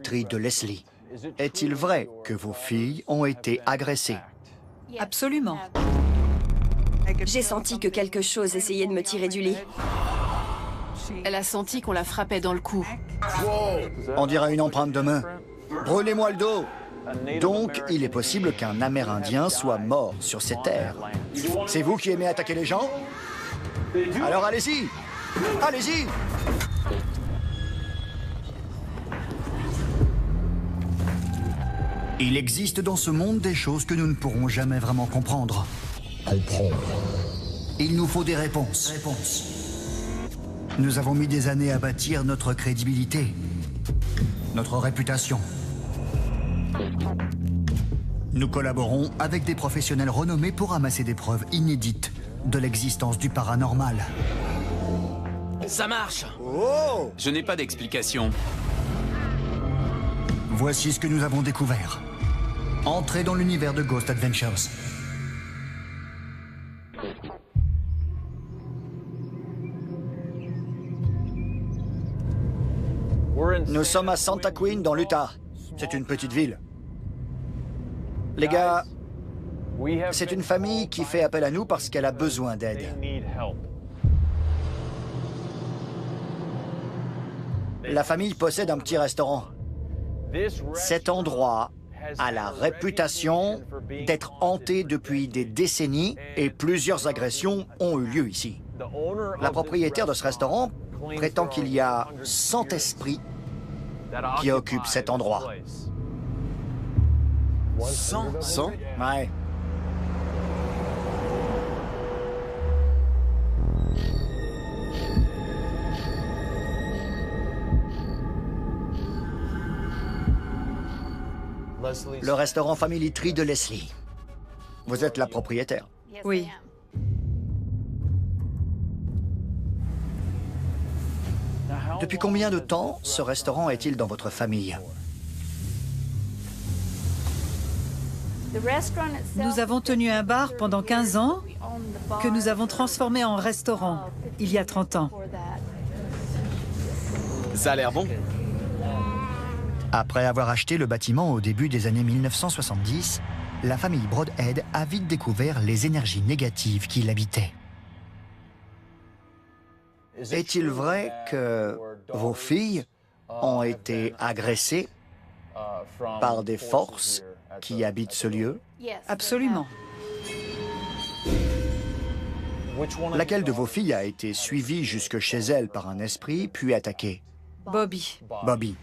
Tree de Leslie. Est-il vrai que vos filles ont été agressées? Absolument. J'ai senti que quelque chose essayait de me tirer du lit. Elle a senti qu'on la frappait dans le cou. On dirait une empreinte de main. Brûlez-moi le dos! Donc, il est possible qu'un Amérindien soit mort sur ces terres. C'est vous qui aimez attaquer les gens? Alors allez-y! Allez-y! Il existe dans ce monde des choses que nous ne pourrons jamais vraiment comprendre. Il nous faut des réponses. Nous avons mis des années à bâtir notre crédibilité, notre réputation. Nous collaborons avec des professionnels renommés pour amasser des preuves inédites de l'existence du paranormal. Ça marche! Oh! Je n'ai pas d'explication. Voici ce que nous avons découvert. Entrez dans l'univers de Ghost Adventures. Nous sommes à Santa Queen, dans l'Utah. C'est une petite ville. Les gars, c'est une famille qui fait appel à nous parce qu'elle a besoin d'aide. La famille possède un petit restaurant. Cet endroit a la réputation d'être hanté depuis des décennies et plusieurs agressions ont eu lieu ici. La propriétaire de ce restaurant prétend qu'il y a 100 esprits qui occupent cet endroit. 100? Ouais. Le restaurant Family Tree de Leslie. Vous êtes la propriétaire. Oui. Depuis combien de temps ce restaurant est-il dans votre famille? Nous avons tenu un bar pendant 15 ans que nous avons transformé en restaurant il y a 30 ans. Ça a l'air bon. Après avoir acheté le bâtiment au début des années 1970, la famille Broadhead a vite découvert les énergies négatives qui l'habitaient. Est-il vrai que vos filles ont été agressées par des forces qui habitent ce lieu? Absolument. Laquelle de vos filles a été suivie jusque chez elle par un esprit, puis attaquée? Bobby. Bobby.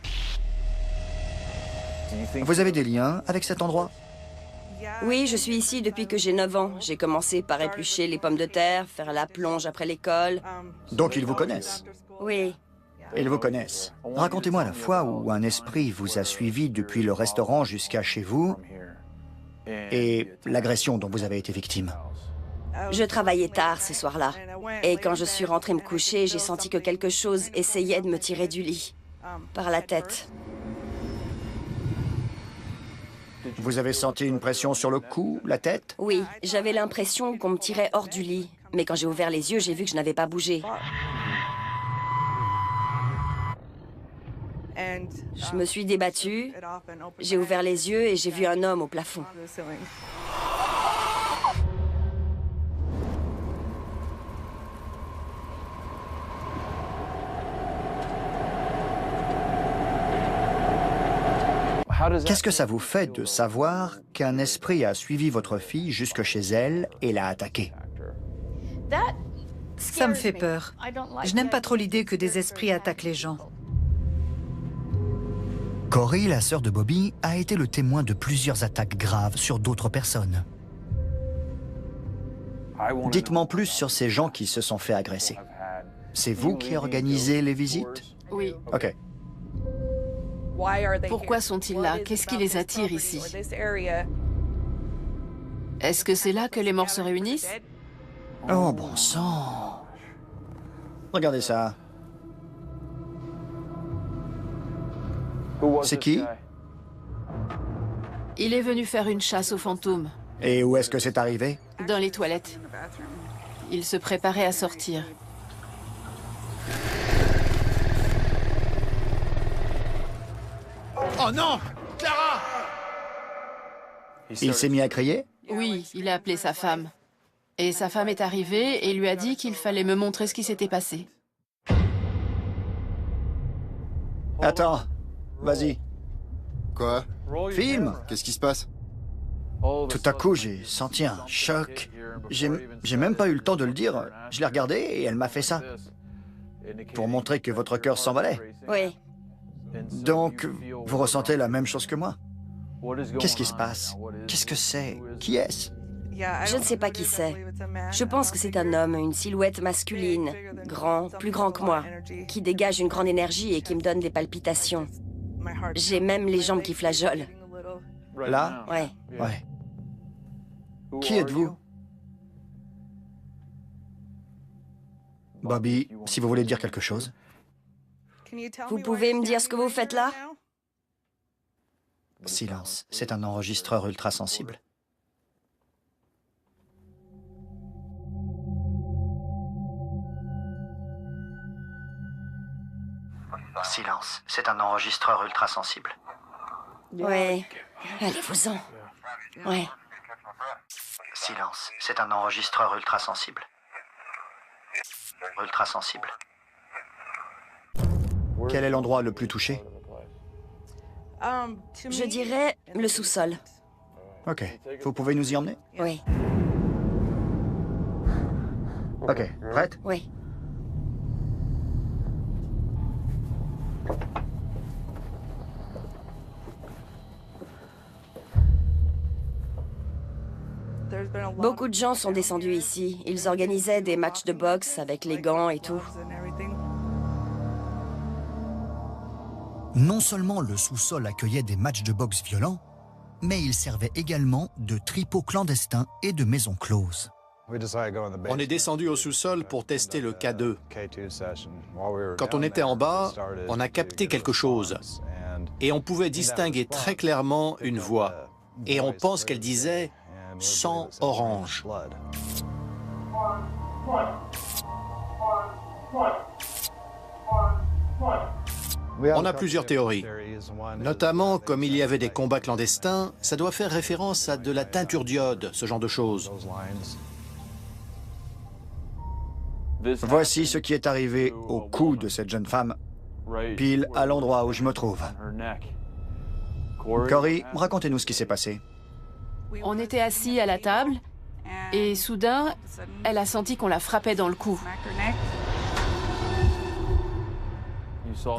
Vous avez des liens avec cet endroit? Oui, je suis ici depuis que j'ai 9 ans. J'ai commencé par éplucher les pommes de terre, faire la plonge après l'école. Donc ils vous connaissent? Oui. Ils vous connaissent. Racontez-moi la fois où un esprit vous a suivi depuis le restaurant jusqu'à chez vous et l'agression dont vous avez été victime. Je travaillais tard ce soir-là. Et quand je suis rentrée me coucher, j'ai senti que quelque chose essayait de me tirer du lit. Par la tête. Vous avez senti une pression sur le cou, la tête? Oui, j'avais l'impression qu'on me tirait hors du lit. Mais quand j'ai ouvert les yeux, j'ai vu que je n'avais pas bougé. Je me suis débattue, j'ai ouvert les yeux et j'ai vu un homme au plafond. Qu'est-ce que ça vous fait de savoir qu'un esprit a suivi votre fille jusque chez elle et l'a attaquée? Ça me fait peur. Je n'aime pas trop l'idée que des esprits attaquent les gens. Corey, la sœur de Bobby, a été le témoin de plusieurs attaques graves sur d'autres personnes. Dites-moi plus sur ces gens qui se sont fait agresser. C'est vous qui organisez les visites? Oui. Ok. Pourquoi sont-ils là? Qu'est-ce qui les attire ici? Est-ce que c'est là que les morts se réunissent? Oh, bon sang! Regardez ça. C'est qui? Il est venu faire une chasse aux fantômes, Et où est-ce que c'est arrivé? dans les toilettes. Il se préparait à sortir. Oh non! Clara! Il s'est mis à crier? Oui, il a appelé sa femme. Et sa femme est arrivée et lui a dit qu'il fallait me montrer ce qui s'était passé. Attends, vas-y, Quoi? filme. Qu'est-ce qui se passe? Tout à coup, j'ai senti un choc. J'ai même pas eu le temps de le dire. Je l'ai regardée et elle m'a fait ça. Pour montrer que votre cœur s'emballait. Oui. Donc, vous ressentez la même chose que moi? Qu'est-ce qui se passe? Qu'est-ce que c'est? Qui est-ce? Je ne sais pas qui c'est. Je pense que c'est un homme, une silhouette masculine, grand, plus grand que moi, qui dégage une grande énergie et qui me donne des palpitations. J'ai même les jambes qui flageolent. Là? Ouais. Ouais. Qui êtes-vous? Bobby, si vous voulez dire quelque chose. Vous pouvez me dire ce que vous faites là? Silence, c'est un enregistreur ultrasensible. Silence, c'est un enregistreur ultrasensible. Ouais. Allez-vous-en. Ouais. Silence, c'est un enregistreur ultrasensible. Ultrasensible. Quel est l'endroit le plus touché? Je dirais le sous-sol. Ok, vous pouvez nous y emmener? Oui. Ok, prête? Oui. Beaucoup de gens sont descendus ici. Ils organisaient des matchs de boxe avec les gants et tout. Non seulement le sous-sol accueillait des matchs de boxe violents, mais il servait également de tripot clandestin et de maison close. On est descendu au sous-sol pour tester le K2. Quand on était en bas, on a capté quelque chose. Et on pouvait distinguer très clairement une voix. Et on pense qu'elle disait « sang orange ». On a plusieurs théories. Notamment, comme il y avait des combats clandestins, ça doit faire référence à de la teinture d'iode, ce genre de choses. Voici ce qui est arrivé au cou de cette jeune femme, pile à l'endroit où je me trouve. Corey, racontez-nous ce qui s'est passé. On était assis à la table et soudain, elle a senti qu'on la frappait dans le cou.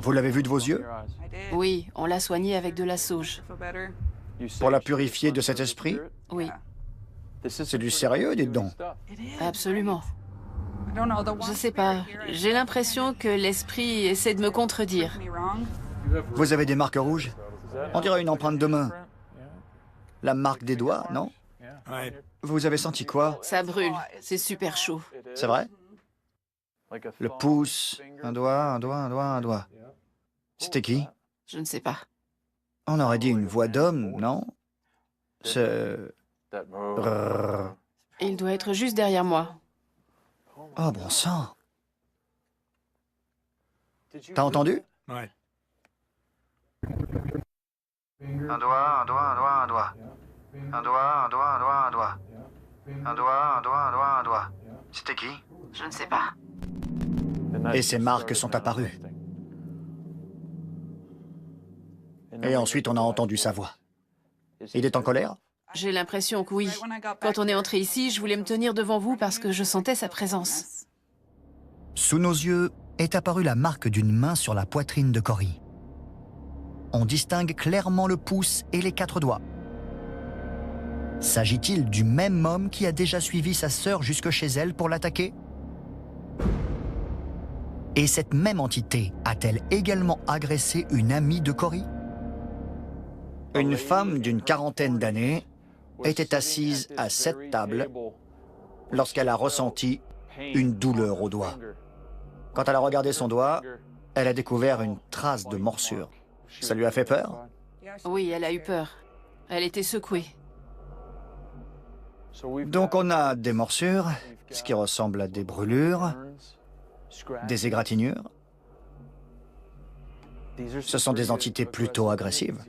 Vous l'avez vu de vos yeux? Oui, on l'a soignée avec de la sauge. Pour la purifier de cet esprit? Oui, C'est du sérieux, dites donc. absolument. Je sais pas, j'ai l'impression que l'esprit essaie de me contredire. Vous avez des marques rouges? On dirait une empreinte de main. La marque des doigts, non? Vous avez senti quoi? Ça brûle, c'est super chaud. C'est vrai? Le pouce, un doigt, un doigt, un doigt, un doigt. C'était qui? Je ne sais pas. On aurait dit une voix d'homme, non? Ce... Brrr. Il doit être juste derrière moi. Oh, bon sang! T'as entendu? Ouais. Un doigt, un doigt, un doigt, un doigt. Un doigt, un doigt, un doigt, un doigt. Un doigt, un doigt, un doigt, un doigt. C'était qui? Je ne sais pas. Et ces marques sont apparues. Et ensuite, on a entendu sa voix. Il est en colère? J'ai l'impression que oui. Quand on est entré ici, je voulais me tenir devant vous parce que je sentais sa présence. Sous nos yeux est apparue la marque d'une main sur la poitrine de Corey. On distingue clairement le pouce et les 4 doigts. S'agit-il du même homme qui a déjà suivi sa sœur jusque chez elle pour l'attaquer? Et cette même entité a-t-elle également agressé une amie de Corey? Une femme d'une quarantaine d'années était assise à cette table lorsqu'elle a ressenti une douleur au doigt. Quand elle a regardé son doigt, elle a découvert une trace de morsure. Ça lui a fait peur? Oui, elle a eu peur. Elle était secouée. Donc on a des morsures, ce qui ressemble à des brûlures, des égratignures. Ce sont des entités plutôt agressives.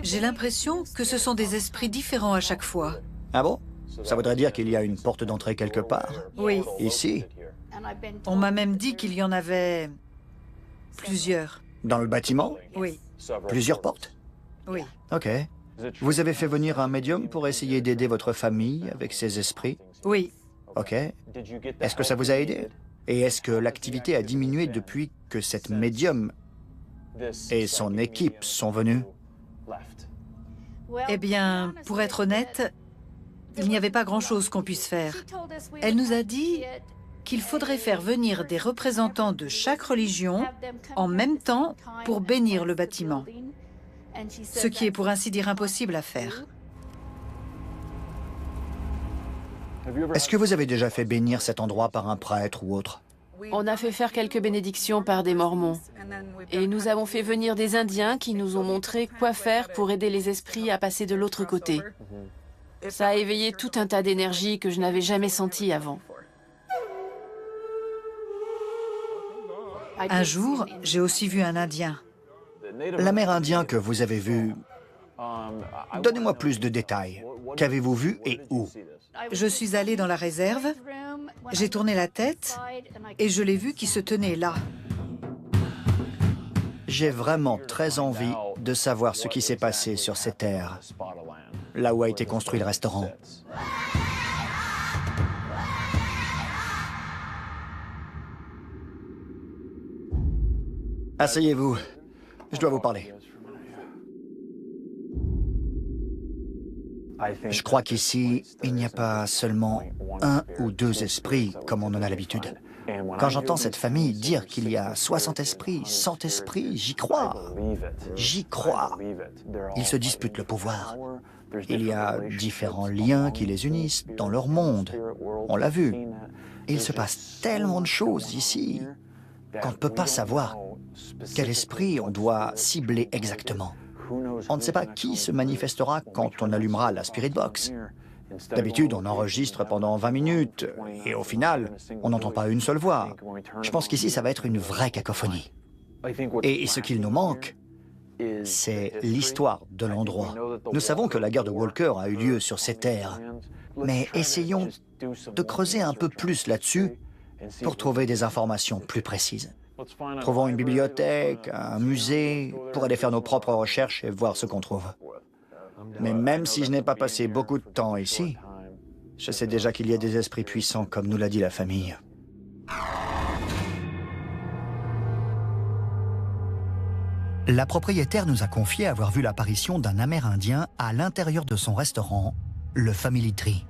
J'ai l'impression que ce sont des esprits différents à chaque fois. Ah bon? Ça voudrait dire qu'il y a une porte d'entrée quelque part? Oui. Ici? On m'a même dit qu'il y en avait plusieurs. Dans le bâtiment? Oui, Plusieurs portes? oui. Ok. Vous avez fait venir un médium pour essayer d'aider votre famille avec ces esprits? Oui. Ok. Est-ce que ça vous a aidé? Et est-ce que l'activité a diminué depuis que cette médium et son équipe sont venus? Eh bien, pour être honnête, il n'y avait pas grand-chose qu'on puisse faire. Elle nous a dit qu'il faudrait faire venir des représentants de chaque religion en même temps pour bénir le bâtiment, ce qui est pour ainsi dire impossible à faire. Est-ce que vous avez déjà fait bénir cet endroit par un prêtre ou autre? On a fait faire quelques bénédictions par des Mormons. Et nous avons fait venir des Indiens qui nous ont montré quoi faire pour aider les esprits à passer de l'autre côté. Ça a éveillé tout un tas d'énergie que je n'avais jamais senti avant. Un jour, j'ai aussi vu un Indien. L'Amérindien que vous avez vu, donnez-moi plus de détails. Qu'avez-vous vu et où? Je suis allée dans la réserve, j'ai tourné la tête et je l'ai vu qui se tenait là. J'ai vraiment très envie de savoir ce qui s'est passé sur ces terres, là où a été construit le restaurant. Asseyez-vous, je dois vous parler. Je crois qu'ici, il n'y a pas seulement un ou deux esprits, comme on en a l'habitude. Quand j'entends cette famille dire qu'il y a 60 esprits, 100 esprits, j'y crois. J'y crois. Ils se disputent le pouvoir. Il y a différents liens qui les unissent dans leur monde. On l'a vu. Il se passe tellement de choses ici qu'on ne peut pas savoir quel esprit on doit cibler exactement. On ne sait pas qui se manifestera quand on allumera la Spirit Box. D'habitude, on enregistre pendant 20 minutes et au final, on n'entend pas une seule voix. Je pense qu'ici, ça va être une vraie cacophonie. Et ce qu'il nous manque, c'est l'histoire de l'endroit. Nous savons que la guerre de Walker a eu lieu sur ces terres, mais essayons de creuser un peu plus là-dessus pour trouver des informations plus précises. Trouvons une bibliothèque, un musée, pour aller faire nos propres recherches et voir ce qu'on trouve. Mais même si je n'ai pas passé beaucoup de temps ici, je sais déjà qu'il y a des esprits puissants, comme nous l'a dit la famille. La propriétaire nous a confié avoir vu l'apparition d'un Amérindien à l'intérieur de son restaurant, le Family Tree.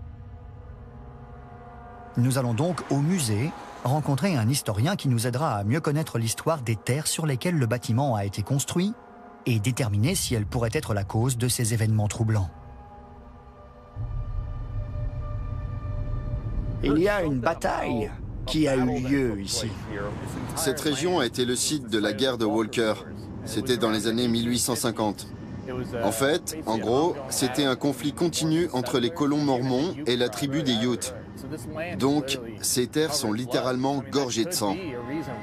Nous allons donc au musée rencontrer un historien qui nous aidera à mieux connaître l'histoire des terres sur lesquelles le bâtiment a été construit et déterminer si elle pourrait être la cause de ces événements troublants. Il y a une bataille qui a eu lieu ici. Cette région a été le site de la guerre de Walker. C'était dans les années 1850. En fait, en gros, c'était un conflit continu entre les colons mormons et la tribu des Utes. Donc, ces terres sont littéralement gorgées de sang.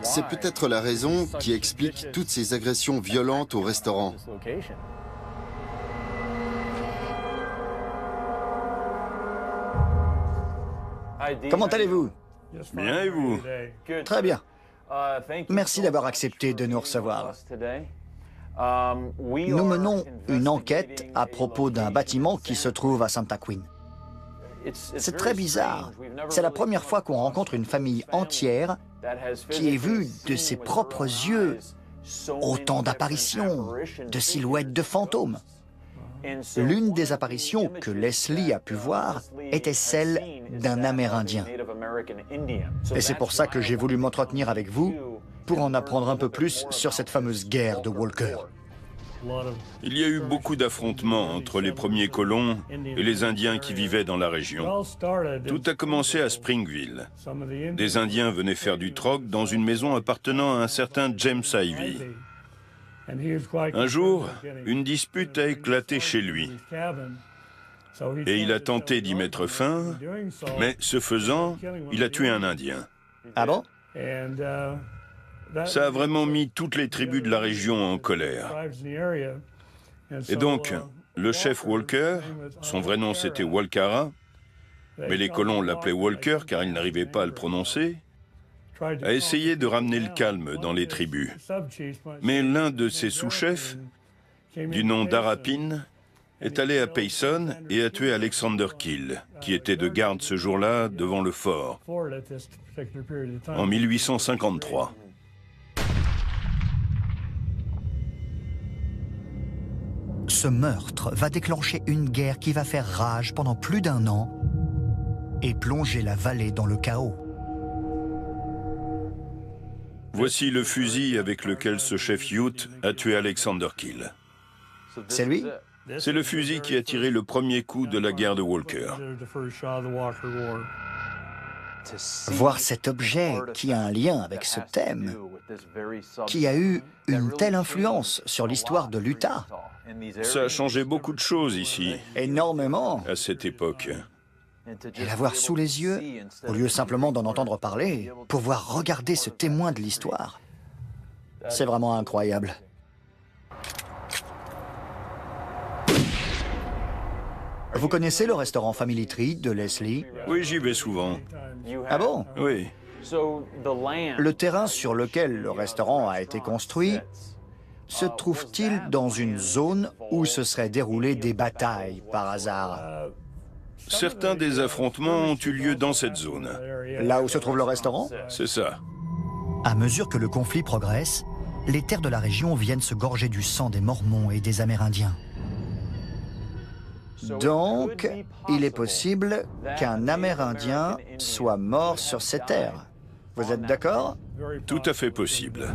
C'est peut-être la raison qui explique toutes ces agressions violentes au restaurant. Comment allez-vous? Bien, et vous? Très bien. Merci d'avoir accepté de nous recevoir. Nous menons une enquête à propos d'un bâtiment qui se trouve à Santa Queen. C'est très bizarre. C'est la première fois qu'on rencontre une famille entière qui ait vu de ses propres yeux autant d'apparitions, de silhouettes de fantômes. L'une des apparitions que Leslie a pu voir était celle d'un Amérindien. Et c'est pour ça que j'ai voulu m'entretenir avec vous, pour en apprendre un peu plus sur cette fameuse guerre de Walker. Il y a eu beaucoup d'affrontements entre les premiers colons et les Indiens qui vivaient dans la région. Tout a commencé à Springville. Des Indiens venaient faire du troc dans une maison appartenant à un certain James Ivy. Un jour, une dispute a éclaté chez lui. Et il a tenté d'y mettre fin, mais ce faisant, il a tué un Indien. Ah bon? Ça a vraiment mis toutes les tribus de la région en colère. Et donc, le chef Walker, son vrai nom c'était Walkara, mais les colons l'appelaient Walker car ils n'arrivaient pas à le prononcer, a essayé de ramener le calme dans les tribus. Mais l'un de ses sous-chefs, du nom d'Arapin, est allé à Payson et a tué Alexander Kill, qui était de garde ce jour-là devant le fort, en 1853. Ce meurtre va déclencher une guerre qui va faire rage pendant plus d'1 an et plonger la vallée dans le chaos. Voici le fusil avec lequel ce chef Ute a tué Alexander Kill. C'est lui? C'est le fusil qui a tiré le premier coup de la guerre de Walker. Voir cet objet qui a un lien avec ce thème, qui a eu une telle influence sur l'histoire de l'Utah. Ça a changé beaucoup de choses ici, Énormément. à cette époque. Et l'avoir sous les yeux, au lieu simplement d'en entendre parler, pouvoir regarder ce témoin de l'histoire, c'est vraiment incroyable. Vous connaissez le restaurant Family Tree de Leslie? Oui, j'y vais souvent. Ah bon? Oui. Le terrain sur lequel le restaurant a été construit se trouve-t-il dans une zone où se seraient déroulées des batailles par hasard? Certains des affrontements ont eu lieu dans cette zone. Là où se trouve le restaurant? C'est ça. À mesure que le conflit progresse, les terres de la région viennent se gorger du sang des Mormons et des Amérindiens. Donc, il est possible qu'un Amérindien soit mort sur ces terres. Vous êtes d'accord? Tout à fait possible.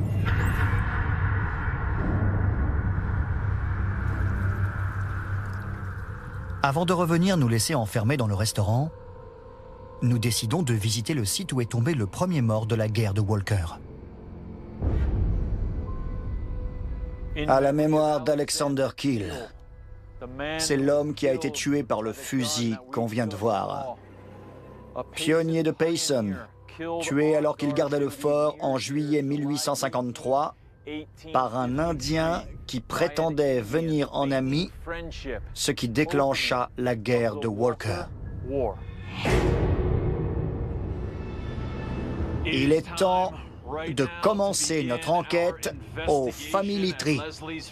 Avant de revenir nous laisser enfermer dans le restaurant, nous décidons de visiter le site où est tombé le premier mort de la guerre de Walker. À la mémoire d'Alexander Kill. C'est l'homme qui a été tué par le fusil qu'on vient de voir. Pionnier de Payson, tué alors qu'il gardait le fort en juillet 1853 par un Indien qui prétendait venir en ami, ce qui déclencha la guerre de Walker. Il est temps de commencer notre enquête au Family Tree,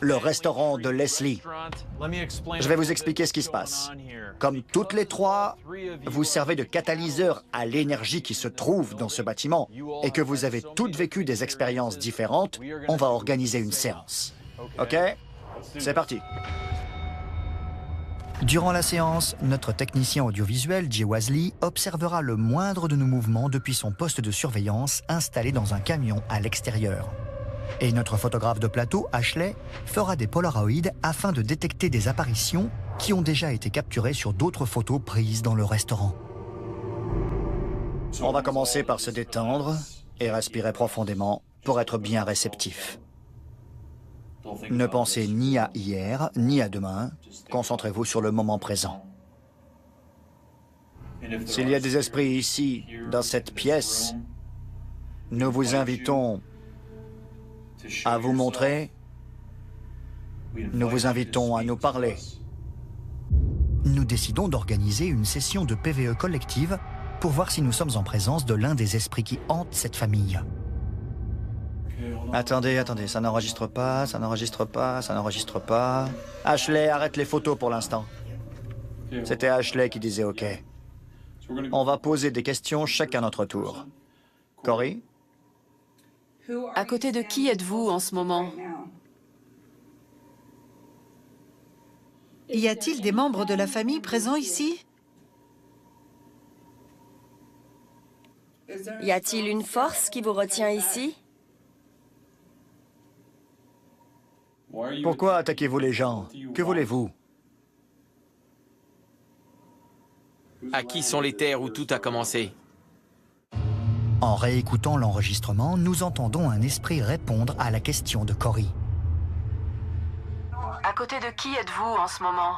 le restaurant de Leslie. Je vais vous expliquer ce qui se passe. Comme toutes les trois, vous servez de catalyseur à l'énergie qui se trouve dans ce bâtiment et que vous avez toutes vécu des expériences différentes, on va organiser une séance. OK? C'est parti. Durant la séance, notre technicien audiovisuel, Jay Wasley, observera le moindre de nos mouvements depuis son poste de surveillance installé dans un camion à l'extérieur. Et notre photographe de plateau, Ashley, fera des polaroïdes afin de détecter des apparitions qui ont déjà été capturées sur d'autres photos prises dans le restaurant. On va commencer par se détendre et respirer profondément pour être bien réceptif. Ne pensez ni à hier, ni à demain. Concentrez-vous sur le moment présent. S'il y a des esprits ici, dans cette pièce, nous vous invitons à vous montrer. Nous vous invitons à nous parler. Nous décidons d'organiser une session de PVE collective pour voir si nous sommes en présence de l'un des esprits qui hantent cette famille. Attendez, ça n'enregistre pas, ça n'enregistre pas, ça n'enregistre pas. Ashley, arrête les photos pour l'instant. C'était Ashley qui disait OK. On va poser des questions chacun à notre tour. Cory? À côté de qui êtes-vous en ce moment? Y a-t-il des membres de la famille présents ici? Y a-t-il une force qui vous retient ici? Pourquoi attaquez-vous les gens? Que voulez-vous? À qui sont les terres où tout a commencé? En réécoutant l'enregistrement, nous entendons un esprit répondre à la question de Cory. À côté de qui êtes-vous en ce moment?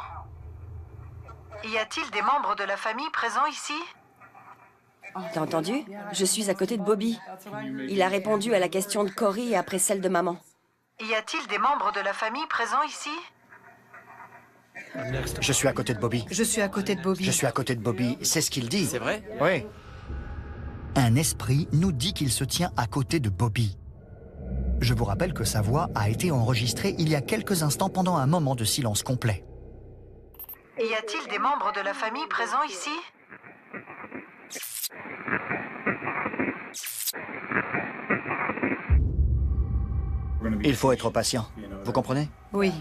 Y a-t-il des membres de la famille présents ici? T'as entendu? Je suis à côté de Bobby. Il a répondu à la question de Cory après celle de maman. Y a-t-il des membres de la famille présents ici? Je suis à côté de Bobby. Je suis à côté de Bobby. Je suis à côté de Bobby. C'est ce qu'il dit. C'est vrai? Oui. Un esprit nous dit qu'il se tient à côté de Bobby. Je vous rappelle que sa voix a été enregistrée il y a quelques instants pendant un moment de silence complet. Y a-t-il des membres de la famille présents ici? Il faut être patient. Vous comprenez? Oui.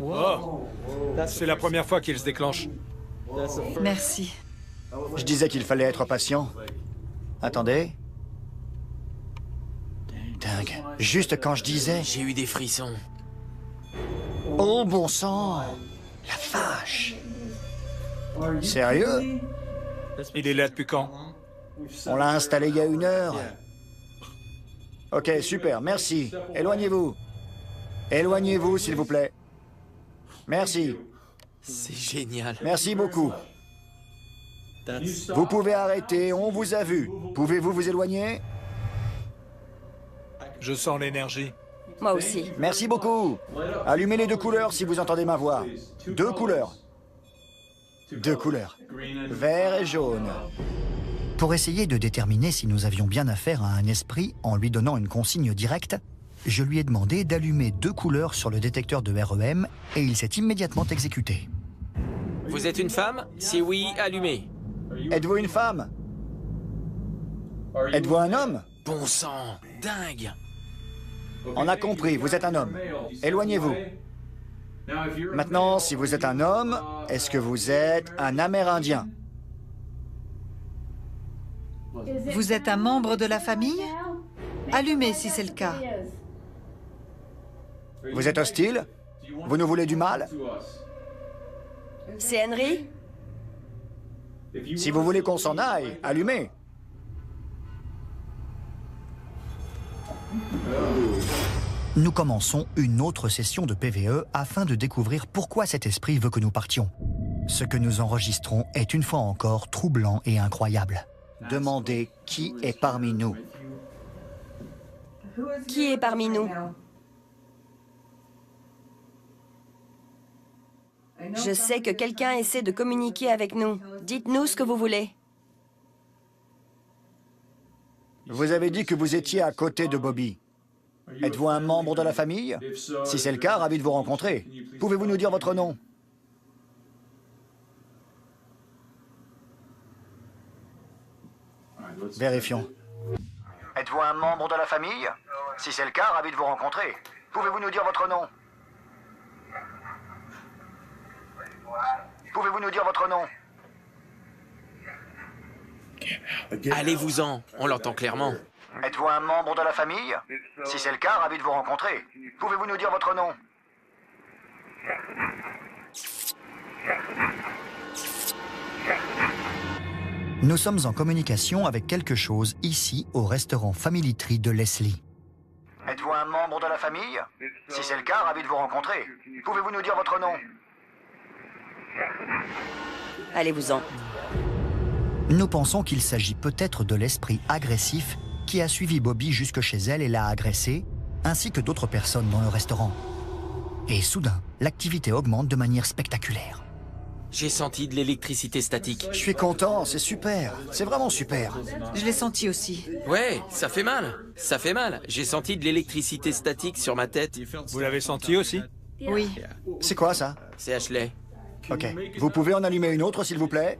Oh, c'est la première fois qu'il se déclenche. Merci. Je disais qu'il fallait être patient. Attendez. Dingue. Juste quand je disais... J'ai eu des frissons. Oh, bon sang! La vache! Sérieux? Il est là depuis quand? On l'a installé il y a 1 heure. Ok, super, merci. Éloignez-vous. Éloignez-vous, s'il vous plaît. Merci. C'est génial. Merci beaucoup. Vous pouvez arrêter, on vous a vu. Pouvez-vous vous éloigner? Je sens l'énergie. Moi aussi. Merci beaucoup. Allumez les 2 couleurs si vous entendez ma voix. 2 couleurs. 2 couleurs. Vert et jaune. Pour essayer de déterminer si nous avions bien affaire à un esprit en lui donnant une consigne directe, je lui ai demandé d'allumer 2 couleurs sur le détecteur de REM et il s'est immédiatement exécuté. Vous êtes une femme? Si oui, allumez. Êtes-vous une femme? Êtes-vous un homme? Bon sang, dingue. On a compris, vous êtes un homme. Éloignez-vous. Maintenant, si vous êtes un homme, est-ce que vous êtes un Amérindien? Vous êtes un membre de la famille? Allumez si c'est le cas. Vous êtes hostile? Vous nous voulez du mal? C'est Henry? Si vous voulez qu'on s'en aille, allumez. Nous commençons une autre session de PVE afin de découvrir pourquoi cet esprit veut que nous partions. Ce que nous enregistrons est une fois encore troublant et incroyable. Demandez qui est parmi nous. Qui est parmi nous? Je sais que quelqu'un essaie de communiquer avec nous. Dites-nous ce que vous voulez. Vous avez dit que vous étiez à côté de Bobby. Êtes-vous un membre de la famille? Si c'est le cas, ravi de vous rencontrer. Pouvez-vous nous dire votre nom? Vérifions. Êtes-vous un membre de la famille? Si c'est le cas, ravi de vous rencontrer. Pouvez-vous nous dire votre nom? Pouvez-vous nous dire votre nom? Allez-vous-en, on l'entend clairement. Êtes-vous un membre de la famille? Si c'est le cas, ravi de vous rencontrer. Pouvez-vous nous dire votre nom? Nous sommes en communication avec quelque chose ici au restaurant Family Tree de Leslie. Êtes-vous un membre de la famille? Si c'est le cas, ravi de vous rencontrer. Pouvez-vous nous dire votre nom? Allez-vous-en. Nous pensons qu'il s'agit peut-être de l'esprit agressif qui a suivi Bobby jusque chez elle et l'a agressée, ainsi que d'autres personnes dans le restaurant. Et soudain, l'activité augmente de manière spectaculaire. J'ai senti de l'électricité statique. Je suis content, c'est super. C'est vraiment super. Je l'ai senti aussi. Ouais, ça fait mal. Ça fait mal. J'ai senti de l'électricité statique sur ma tête. Vous l'avez senti aussi? Oui. C'est quoi ça? C'est Ashley. Ok. Vous pouvez en allumer une autre, s'il vous plaît?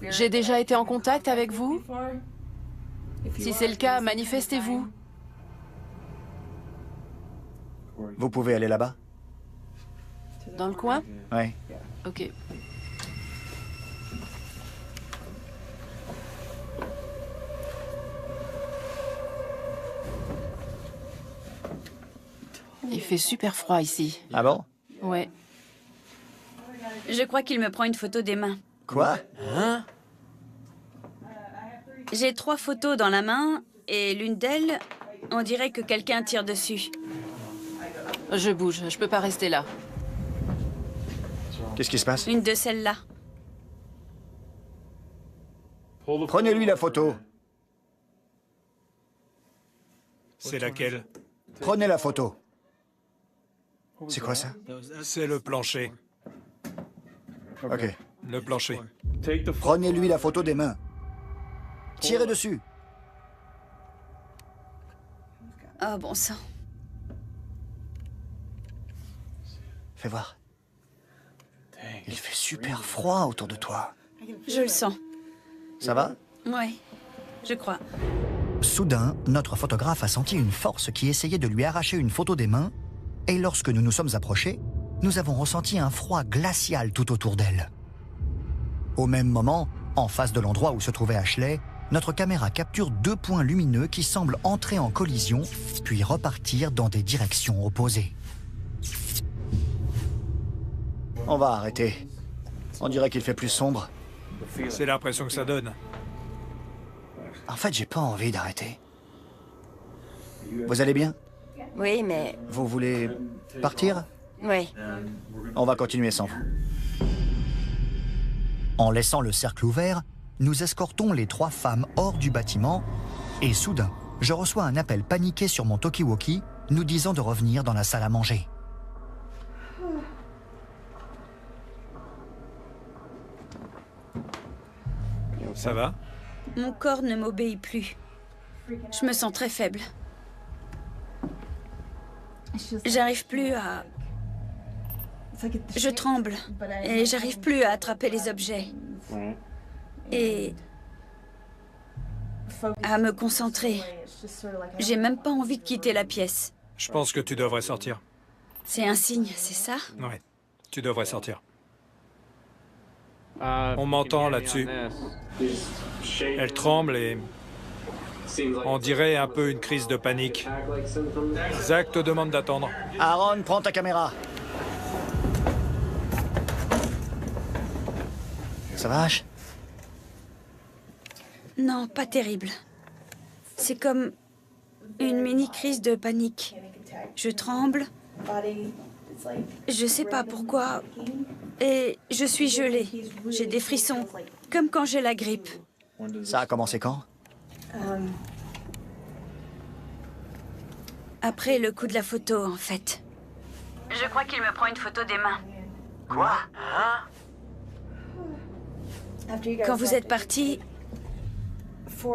J'ai déjà été en contact avec vous? Si c'est le cas, manifestez-vous. Vous pouvez aller là-bas? Dans le coin? Oui. Ok. Il fait super froid ici. Ah bon? Ouais. Je crois qu'il me prend une photo des mains. Quoi? Hein? J'ai 3 photos dans la main et l'une d'elles, on dirait que quelqu'un tire dessus. Je bouge, je peux pas rester là. Qu'est-ce qui se passe? Une de celles-là. Prenez-lui la photo. C'est laquelle? Prenez la photo. C'est quoi ça? C'est le plancher. Ok. Le plancher. Prenez-lui la photo des mains. Tirez dessus. Oh, bon sang. Fais voir. Il fait super froid autour de toi. Je le sens. Ça va? Ouais, je crois. Soudain, notre photographe a senti une force qui essayait de lui arracher une photo des mains, et lorsque nous nous sommes approchés, nous avons ressenti un froid glacial tout autour d'elle. Au même moment, en face de l'endroit où se trouvait Ashley, notre caméra capture 2 points lumineux qui semblent entrer en collision, puis repartir dans des directions opposées. On va arrêter. On dirait qu'il fait plus sombre. C'est l'impression que ça donne. En fait, j'ai pas envie d'arrêter. Vous allez bien? Oui, mais... Vous voulez partir? Oui. On va continuer sans vous. En laissant le cercle ouvert, nous escortons les 3 femmes hors du bâtiment et soudain, je reçois un appel paniqué sur mon talkie-walkie nous disant de revenir dans la salle à manger. Ça va? Mon corps ne m'obéit plus. Je me sens très faible. J'arrive plus à... Je tremble et j'arrive plus à attraper les objets. Et à me concentrer. J'ai même pas envie de quitter la pièce. Je pense que tu devrais sortir. C'est un signe, c'est ça? Ouais, tu devrais sortir. On m'entend là-dessus. Elle tremble et... On dirait un peu une crise de panique. Zach te demande d'attendre. Aaron, prends ta caméra. Ça va, Ash? Non, pas terrible. C'est comme une mini-crise de panique. Je tremble. Je sais pas pourquoi. Et je suis gelée. J'ai des frissons, comme quand j'ai la grippe. Ça a commencé quand? Après le coup de la photo, en fait. Je crois qu'il me prend une photo des mains. Quoi? Hein? Quand vous êtes partis,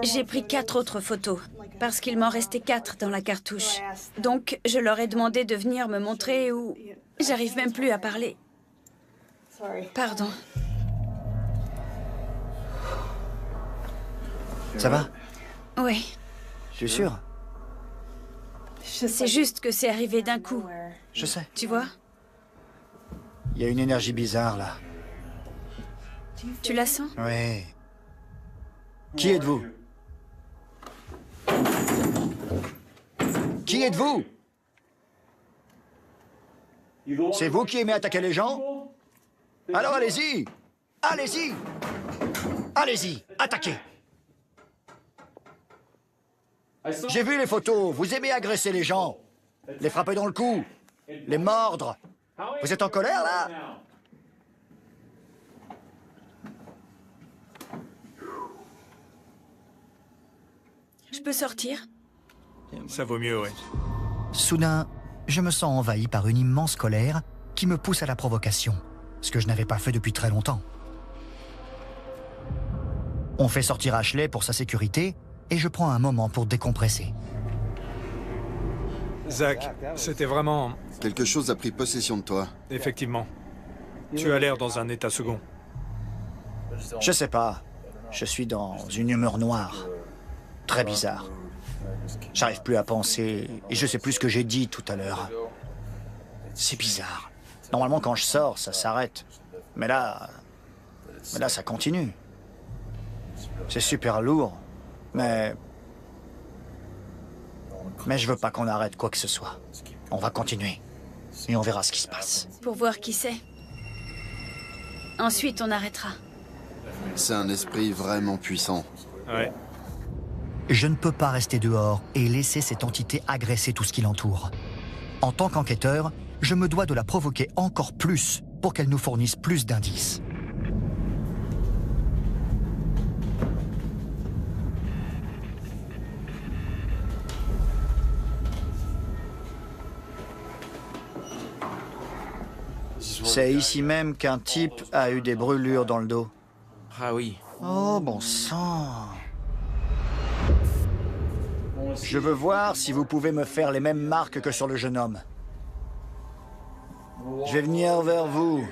j'ai pris 4 autres photos, parce qu'il m'en restait 4 dans la cartouche. Donc, je leur ai demandé de venir me montrer où... J'arrive même plus à parler. Pardon. Ça va? Oui. Je suis sûr. C'est juste que c'est arrivé d'un coup. Je sais. Tu vois? Il y a une énergie bizarre, là. Tu la sens? Oui. Qui êtes-vous? Qui êtes-vous? C'est vous qui aimez attaquer les gens? Alors allez-y! Allez-y! Allez-y, attaquez! J'ai vu les photos, vous aimez agresser les gens, les frapper dans le cou, les mordre. Vous êtes en colère, là? Je peux sortir? Ça vaut mieux, oui. Soudain, je me sens envahi par une immense colère qui me pousse à la provocation, ce que je n'avais pas fait depuis très longtemps. On fait sortir Ashley pour sa sécurité et je prends un moment pour décompresser. Zach, c'était vraiment... Quelque chose a pris possession de toi. Effectivement. Tu as l'air dans un état second. Je sais pas. Je suis dans une humeur noire. Très bizarre. J'arrive plus à penser et je sais plus ce que j'ai dit tout à l'heure. C'est bizarre. Normalement, quand je sors, ça s'arrête. Mais là, ça continue. C'est super lourd, mais je veux pas qu'on arrête quoi que ce soit. On va continuer et on verra ce qui se passe. Pour voir qui c'est. Ensuite, on arrêtera. C'est un esprit vraiment puissant. Ouais. Je ne peux pas rester dehors et laisser cette entité agresser tout ce qui l'entoure. En tant qu'enquêteur, je me dois de la provoquer encore plus pour qu'elle nous fournisse plus d'indices. C'est ici même qu'un type a eu des brûlures dans le dos. Ah oui. Oh, bon sang! Je veux voir si vous pouvez me faire les mêmes marques que sur le jeune homme. Je vais venir vers vous.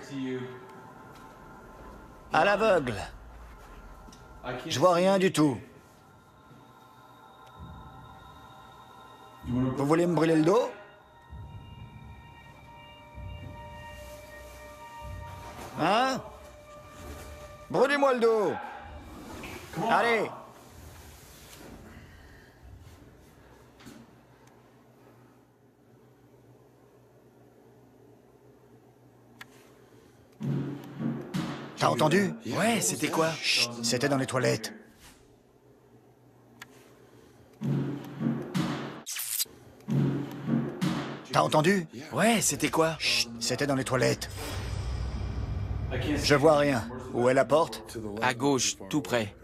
À l'aveugle. Je vois rien du tout. Vous voulez me brûler le dos? Hein? Brûlez-moi le dos. Allez. T'as entendu? Ouais, c'était quoi? Chut, c'était dans les toilettes. T'as entendu? Ouais, c'était quoi? Chut, c'était dans les toilettes. Je vois rien. Où est la porte? À gauche, tout près.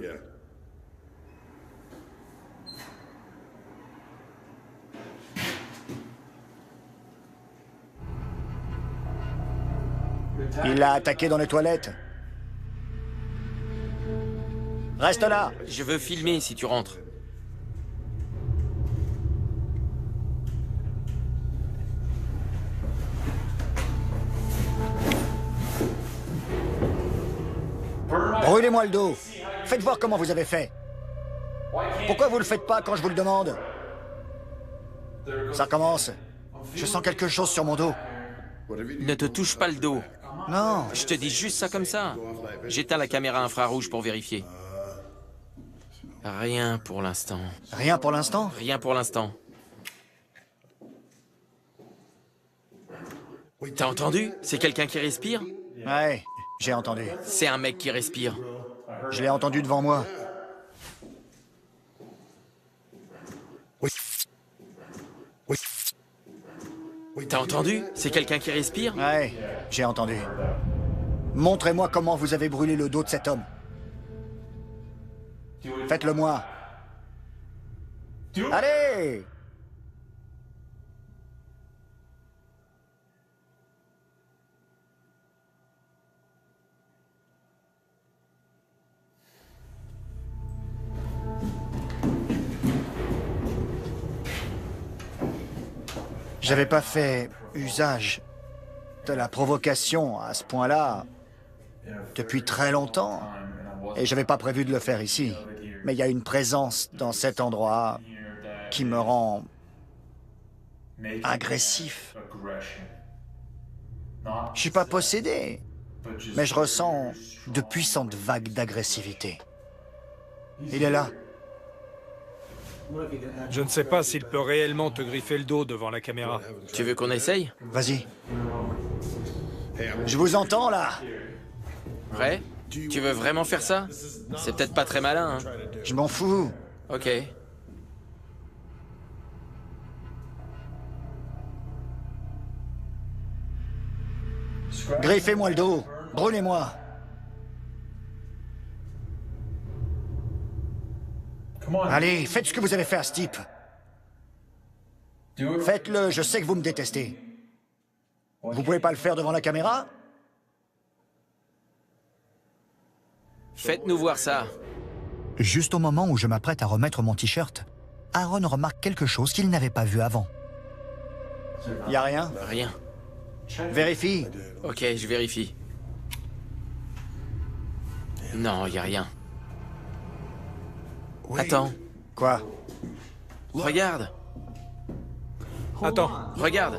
Il l'a attaqué dans les toilettes. Reste là. Je veux filmer si tu rentres. Brûlez-moi le dos. Faites voir comment vous avez fait. Pourquoi vous le faites pas quand je vous le demande? Ça recommence. Je sens quelque chose sur mon dos. Ne te touche pas le dos. Non. Je te dis juste ça comme ça. J'éteins la caméra infrarouge pour vérifier. Rien pour l'instant. Rien pour l'instant? Rien pour l'instant. T'as entendu? C'est quelqu'un qui respire? Ouais, j'ai entendu. C'est un mec qui respire. Je l'ai entendu devant moi. T'as entendu? C'est quelqu'un qui respire? Ouais, j'ai entendu. Montrez-moi comment vous avez brûlé le dos de cet homme. Faites-le moi. Allez! J'avais pas fait usage de la provocation à ce point-là depuis très longtemps. Et j'avais pas prévu de le faire ici. Mais il y a une présence dans cet endroit qui me rend agressif. Je suis pas possédé, mais je ressens de puissantes vagues d'agressivité. Il est là. Je ne sais pas s'il peut réellement te griffer le dos devant la caméra. Tu veux qu'on essaye? Vas-y. Je vous entends, là. Prêt? Tu veux vraiment faire ça? C'est peut-être pas très malin, hein? Je m'en fous. Ok. Griffez-moi le dos. Brûlez-moi. Allez, faites ce que vous avez fait à ce type. Faites-le, je sais que vous me détestez. Vous pouvez pas le faire devant la caméra? Faites-nous voir ça. Juste au moment où je m'apprête à remettre mon t-shirt, Aaron remarque quelque chose qu'il n'avait pas vu avant. Y a rien? Rien. Vérifie. Ok, je vérifie. Non, y a rien. Attends. Quoi? Regarde. Attends. Regarde.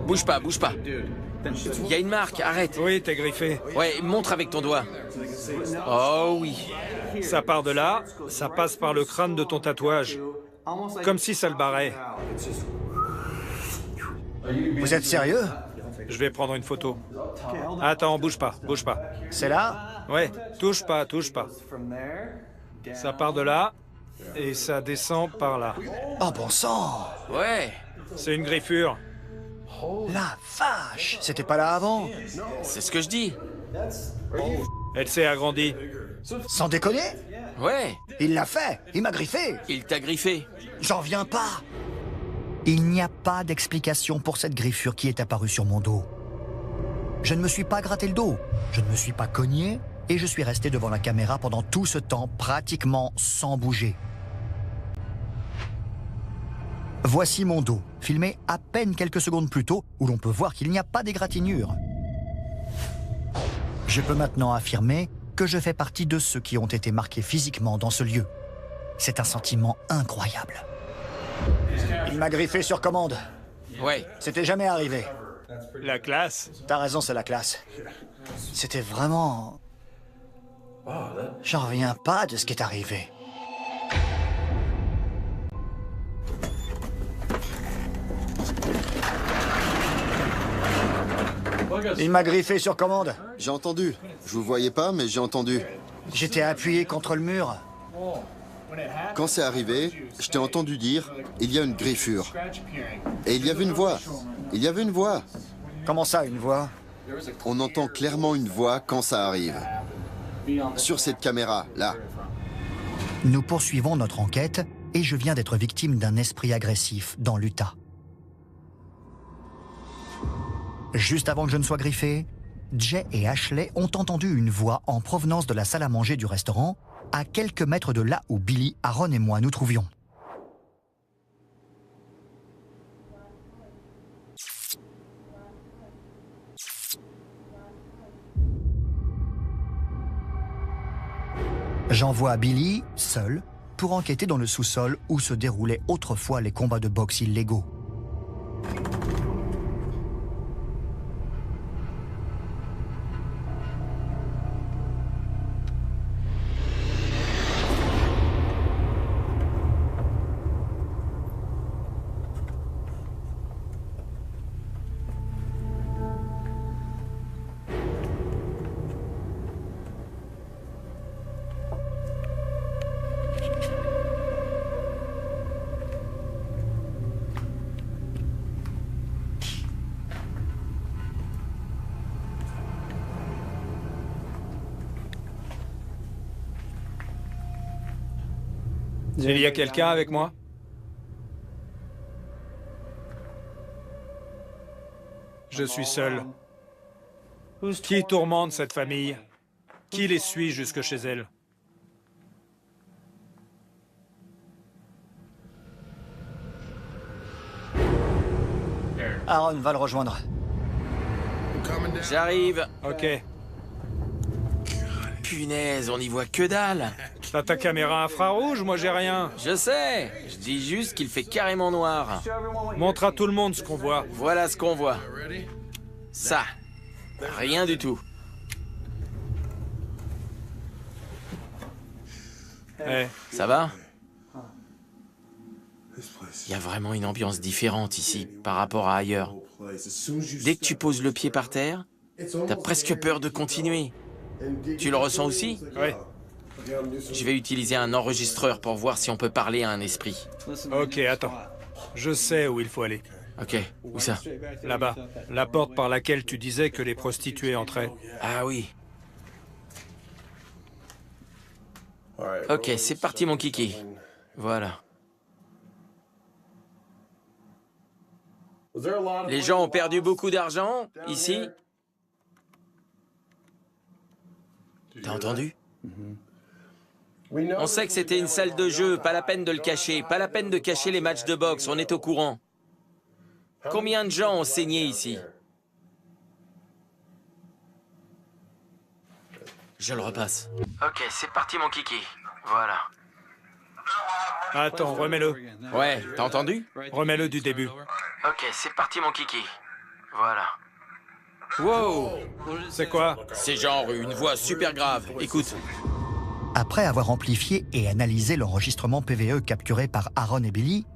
Bouge pas, bouge pas. Y a une marque, arrête. Oui, t'es griffé. Ouais, montre avec ton doigt. Oh oui. Ça part de là, ça passe par le crâne de ton tatouage. Comme si ça le barrait. Vous êtes sérieux? Je vais prendre une photo. Attends, bouge pas, bouge pas. C'est là? Ouais, touche pas, touche pas. Ça part de là, et ça descend par là. Oh bon sang! Ouais. C'est une griffure. La vache! C'était pas là avant? C'est ce que je dis. Elle s'est agrandie. Sans déconner? Ouais, Il l'a fait! Il m'a griffé! il t'a griffé. J'en viens pas! Il n'y a pas d'explication pour cette griffure qui est apparue sur mon dos. Je ne me suis pas gratté le dos, je ne me suis pas cogné et je suis resté devant la caméra pendant tout ce temps, pratiquement sans bouger. Voici mon dos, filmé à peine quelques secondes plus tôt, où l'on peut voir qu'il n'y a pas d'égratignure. Je peux maintenant affirmer que je fais partie de ceux qui ont été marqués physiquement dans ce lieu. C'est un sentiment incroyable. Il m'a griffé sur commande. Ouais, C'était jamais arrivé. La classe. T'as raison, c'est la classe. C'était vraiment... J'en reviens pas de ce qui est arrivé. Il m'a griffé sur commande. J'ai entendu. Je vous voyais pas, mais j'ai entendu. J'étais appuyé contre le mur. Quand c'est arrivé, je t'ai entendu dire « il y a une griffure ». Et il y avait une voix. Il y avait une voix. Comment ça, une voix? On entend clairement une voix quand ça arrive. Sur cette caméra, là. Nous poursuivons notre enquête et je viens d'être victime d'un esprit agressif dans l'Utah. Juste avant que je ne sois griffé, Jay et Ashley ont entendu une voix en provenance de la salle à manger du restaurant, à quelques mètres de là où Billy, Aaron et moi nous trouvions. J'envoie Billy, seul, pour enquêter dans le sous-sol où se déroulaient autrefois les combats de boxe illégaux. Il y a quelqu'un avec moi? Je suis seul. Qui tourmente cette famille? Qui les suit jusque chez elle? Aaron va le rejoindre. j'arrive. Ok. Punaise, on n'y voit que dalle. T'as ta caméra infrarouge? Moi, j'ai rien. Je sais, je dis juste qu'il fait carrément noir. Montre à tout le monde ce qu'on voit. Voilà ce qu'on voit. Ça, rien du tout. Eh, Ça va? Il y a vraiment une ambiance différente ici par rapport à ailleurs. Dès que tu poses le pied par terre, t'as presque peur de continuer. Tu le ressens aussi? oui. Je vais utiliser un enregistreur pour voir si on peut parler à un esprit. Ok, attends. Je sais où il faut aller. Ok, où ça? Là-bas. La porte par laquelle tu disais que les prostituées entraient. Ah oui. Ok, c'est parti mon kiki. Voilà. Les gens ont perdu beaucoup d'argent, ici? T'as entendu? On sait que c'était une salle de jeu, pas la peine de le cacher, pas la peine de cacher les matchs de boxe, on est au courant. Combien de gens ont saigné ici? Je le repasse. Ok, c'est parti mon kiki. Voilà. Attends, remets-le. Ouais, t'as entendu? Remets-le du début. Ok, c'est parti mon kiki. Voilà. Wow! C'est quoi? C'est genre une voix super grave. Écoute. Après avoir amplifié et analysé l'enregistrement PVE capturé par Aaron et Billy,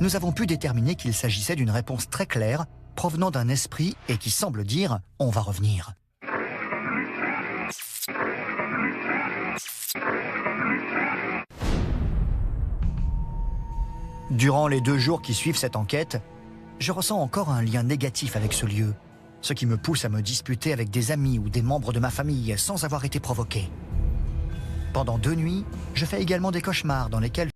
nous avons pu déterminer qu'il s'agissait d'une réponse très claire provenant d'un esprit et qui semble dire « on va revenir ». Durant les 2 jours qui suivent cette enquête, je ressens encore un lien négatif avec ce lieu, ce qui me pousse à me disputer avec des amis ou des membres de ma famille sans avoir été provoqué. Pendant 2 nuits, je fais également des cauchemars dans lesquels